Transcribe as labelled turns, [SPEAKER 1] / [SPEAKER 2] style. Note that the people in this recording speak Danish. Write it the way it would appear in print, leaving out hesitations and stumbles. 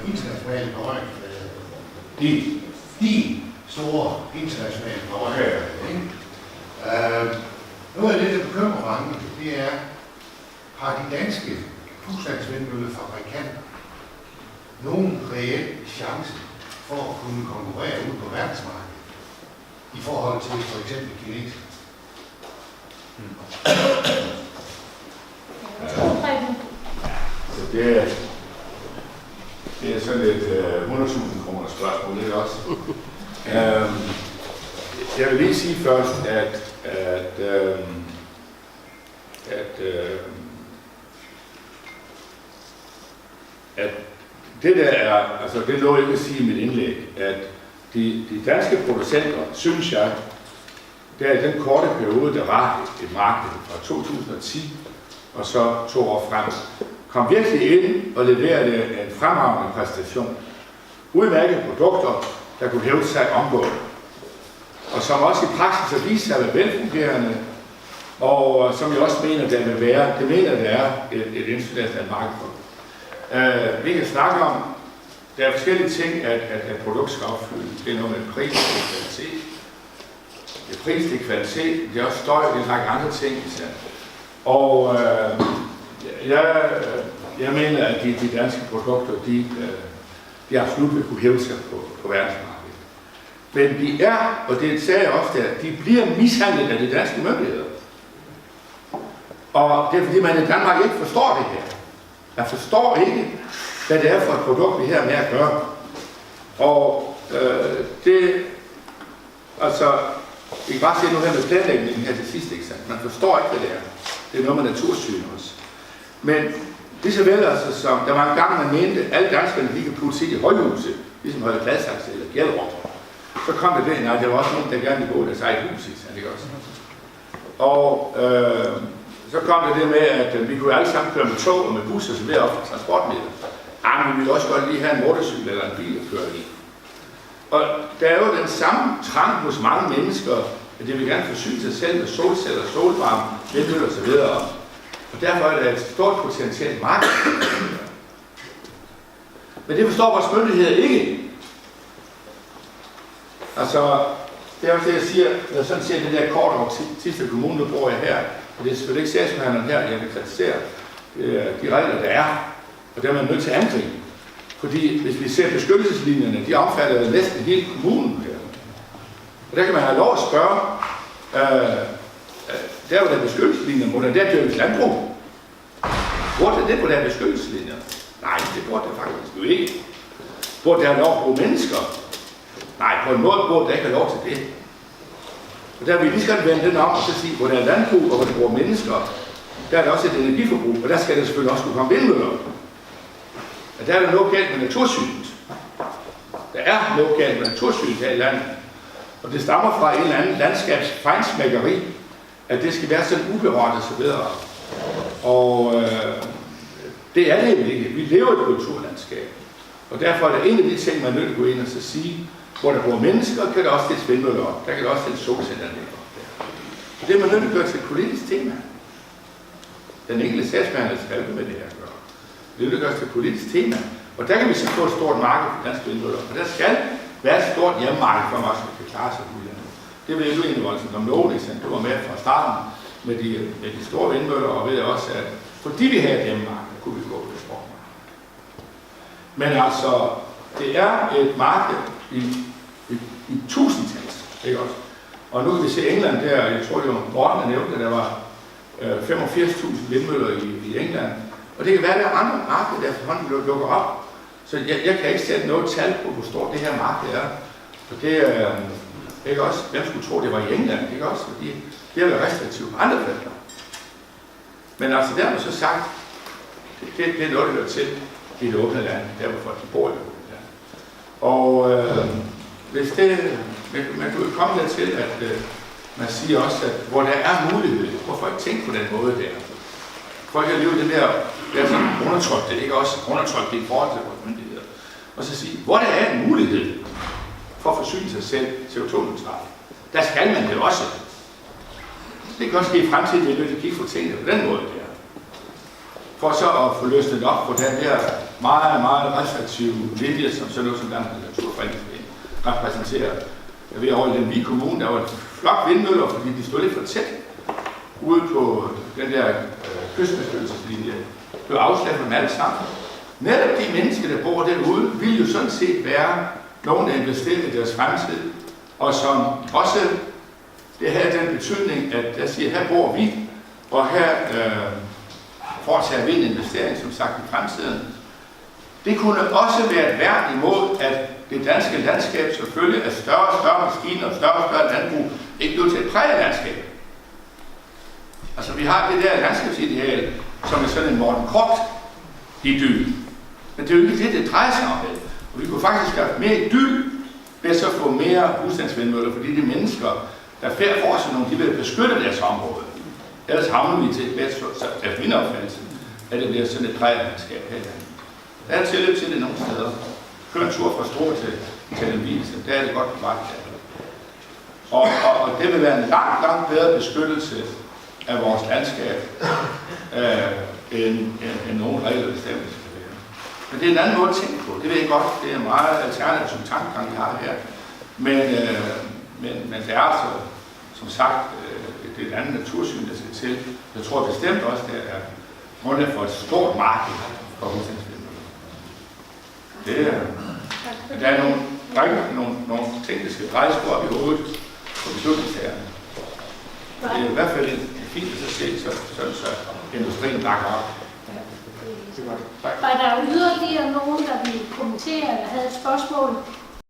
[SPEAKER 1] internationale berøringsflader. De store internationale berøringsflader. Noget af det, der bekymrer mange, det er, har de danske husstandsvindmøllefabrikanter nogen reel chance for at kunne konkurrere ud på verdensmarkedet i forhold til for eksempel kinesere?
[SPEAKER 2] Så det er sådan et 100.000 kroner spørgsmål, ikke også? Jeg vil lige sige først, at det der er, altså det lå jeg ikke at sige i mit indlæg, at de danske producenter, synes jeg, der i den korte periode, der var et marked fra 2010 og så 2 år frem, kom virkelig ind og leverede en fremragende præstation. Udmærkede produkter, der kunne hæve sig omgående, og som også i praksis har vist sig at være velfungerende, og som jeg også mener, der vil være, det mener, der er et internationalt marked for. Vi kan snakke om, der er forskellige ting, at et produkt skal opfylde. Det er noget med pris og kvalitet. Det er pris, det er kvalitet, det er også støj, det er en række andre ting. Og jeg mener, at de danske produkter, de absolut vil kunne hæve sig på verdensmarkedet. Men de er, og det sagde jeg ofte, at de bliver mishandlet af de danske myndigheder. Og det er fordi, man i Danmark ikke forstår det her. Man forstår ikke, hvad det er for et produkt, vi her med at gøre. Og vi kan bare se nu her med planlægningen her til sidst, ikke sandt? Man forstår ikke, hvad det er. Det er noget med natursyn også. Men lige så vel altså, som der var en gang, man mente, at alle danskerne lige kan putte sig i højhuset, ligesom Høje Gladsaxe eller Gjellerup. Så kom det nej, der var også nogen, der gerne ville gå i deres eget hus, ikke også? Og så kom det med, at vi kunne alle sammen køre med tog og med bus og så videre op for transportmidler. Men vi ville også godt lige have en motorcykel eller en bil at køre i. Og der er jo den samme trang hos mange mennesker, at de vil gerne forsyne sig selv med solceller, solvarme, vindmøller og så videre. Og derfor er der et stort potentielt marked. Men det forstår vores myndigheder ikke. Altså, det er også det, jeg siger, når jeg sådan ser det der kort over sidste kommune, der bor jeg her, og det er selvfølgelig ikke sagsbehandleren her, jeg vil kritisere de regler, der er, og der er man nødt til at angribe. Fordi hvis vi ser beskyttelseslinjerne, de omfatter næsten hele kommunen her. Og der kan man have lov at spørge, der er jo der beskyttelseslinjer, hvor der dyrkes landbrug. Burde det på der beskyttelseslinjer? Nej, det burde det faktisk jo ikke. Burde der have lov at bruge mennesker? Nej, på en måde burde der ikke have lov til det. Og der vil vi lige skal vende den om og så sige, hvor der er landbrug og hvor der bruger mennesker, der er der også et energiforbrug, og der skal der selvfølgelig også kunne komme vindmøller. Og der er der noget galt med natursynet. Der er noget galt med natursynet her i landet. Og det stammer fra en eller anden landskabsfejnsmækkeri, at det skal være sådan uberørt og så videre. Og det er det jo ikke. Vi lever i et kulturlandskab. Og derfor er det en af de ting, man er nødt til at gå ind og så sige, hvor der bor mennesker, kan der også stilles vindmøller op. Der kan der også stilles solcelleranlæg op. Og det er man nødt til at gøre til et politisk tema. Den enkelte sagsbehandler skal jo med det her at gøre. Det er nødt til at gøre til et politisk tema. Og der kan vi så få et stort marked for danske vindmøller. Og der skal være et stort hjemmemarked for os, der kan klare sig ud. Det vil jeg jo egentlig voldsomt om nogen, du var med fra starten med de store vindmøller, og ved også, at fordi vi har et hjemmemarked, kunne vi gå på det sportmarked. Men altså, det er et marked i tusindtals, ikke også? Og nu kan vi se England der, jeg tror det var Morten, der nævnte, at der var 85.000 vindmøller i England. Og det kan være, at der er andre markeder, der efterhånden lukker op. Så jeg kan ikke sætte noget tal på, hvor stort det her marked er. Og det er ikke også, hvem skulle tro, det var i England, ikke også? Fordi det er jo restriktivt på andre felter. Men altså, der har man så sagt, det er noget, der hører til i det åbne land, der hvor folk bor i det åbne land. Og hvis det, man kan jo komme dertil, at man siger også, at hvor der er mulighed, hvorfor ikke tænke på den måde der? Folk kan leve det der sådan undertrykte, ikke også undertrykte i forhold til vores myndigheder. Og så sige, hvor der er en mulighed for at forsyne sig selv CO2-neutralt, der skal man det også. Det kan også ske i fremtiden, at vi er nødt til at kigge på tingene på den måde der. For så at få løsnet op på den der meget, meget restriktive linje, som sådan noget som Dansk Naturfredningsforening repræsenterer. Jeg ved over i Lemvig Kommune, der var et flok vindmøller, fordi de stod lidt for tæt ude på den der kystbeskyttelseslinje. Det blev afslaget med alt sammen. Netop de mennesker, der bor derude, vil jo sådan set være nogen, der investerer i deres fremtid, og som også det har den betydning, at jeg siger, her bor vi, og her foretager vi en investering, som sagt, i fremtiden. Det kunne også være et værn imod, at det danske landskab selvfølgelig er større og større maskiner og større og større landbrug, ikke blev til et præget landskab. Altså, vi har det der landskabsideal, som er sådan en Morten Kort-idyl. Men det er jo ikke det, det drejer sig om. Og vi kunne faktisk have mere idyl ved så få mere husstandsvindmøller, fordi de mennesker, der får sig nogle, de vil beskytte deres område. Ellers havner vi til et bedst, efter min opfattelse, at det bliver sådan et prægetlandskab her i landet. Der er tilløb til det nogle steder. Kør en tur fra Struer til Lemvig, der er det godt på vej. Og det vil være en langt, langt bedre beskyttelse af vores landskab, end nogen regler bestemmelser kan være. Men det er en anden måde at tænke på. Det ved jeg godt, det er en meget alternativ tankegang, vi har her. Men det er altså, som sagt, det er et andet natursyn, der skal til. Jeg tror bestemt også, at der er grundlag for et stort marked for husstandsvindmøller. Der er nogle ting, der skal drejes på op i hovedet på beslutningstagerne. Det er i hvert fald fint at se, så industrien bakker op.
[SPEAKER 3] Var der yderligere nogen, der ville kommentere eller havde et spørgsmål?